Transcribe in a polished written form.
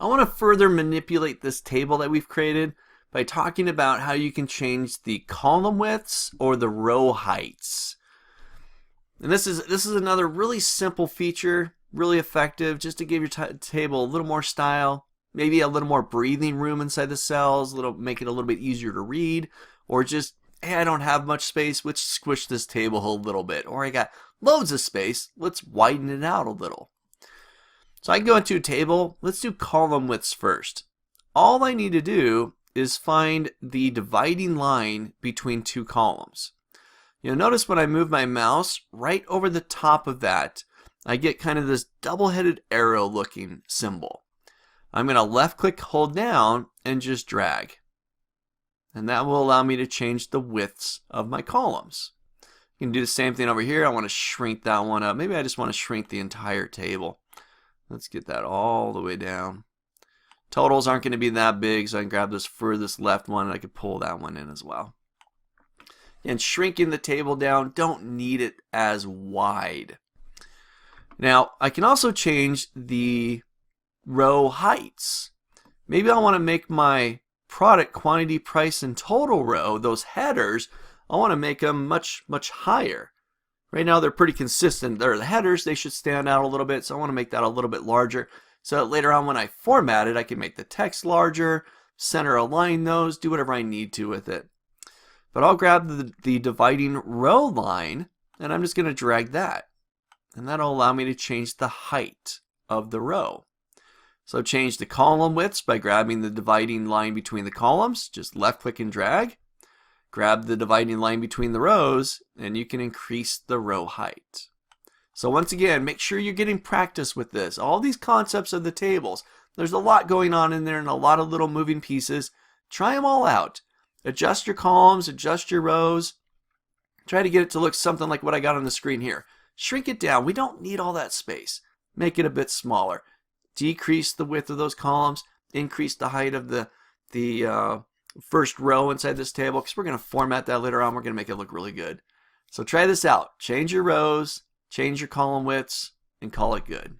I want to further manipulate this table that we've created by talking about how you can change the column widths or the row heights. And this is another really simple feature, really effective, just to give your table a little more style, maybe a little more breathing room inside the cells, make it a little bit easier to read, or just, hey, I don't have much space, let's squish this table a little bit, or I got loads of space, let's widen it out a little. So I can go into a table, let's do column widths first. All I need to do is find the dividing line between two columns. You'll notice when I move my mouse right over the top of that, I get kind of this double-headed arrow looking symbol. I'm going to left click, hold down, and just drag. And that will allow me to change the widths of my columns. You can do the same thing over here. I want to shrink that one up. Maybe I just want to shrink the entire table. Let's get that all the way down. Totals aren't going to be that big, so I can grab this furthest left one and I can pull that one in as well. And shrinking the table down, don't need it as wide. Now, I can also change the row heights. Maybe I want to make my product, quantity, price, and total row, those headers, I want to make them much higher. Right now they're pretty consistent. They're the headers, they should stand out a little bit, so I want to make that a little bit larger. So that later on when I format it, I can make the text larger, center align those, do whatever I need to with it. But I'll grab the dividing row line, and I'm just going to drag that. And that'll allow me to change the height of the row. So change the column widths by grabbing the dividing line between the columns, just left click and drag. Grab the dividing line between the rows, and you can increase the row height. So once again, make sure you're getting practice with this. All these concepts of the tables, there's a lot going on in there and a lot of little moving pieces. Try them all out. Adjust your columns, adjust your rows. Try to get it to look something like what I got on the screen here. Shrink it down. We don't need all that space. Make it a bit smaller. Decrease the width of those columns. Increase the height of the first row inside this table, because we're going to format that later on. We're going to make it look really good. So try this out. Change your rows, change your column widths, and call it good.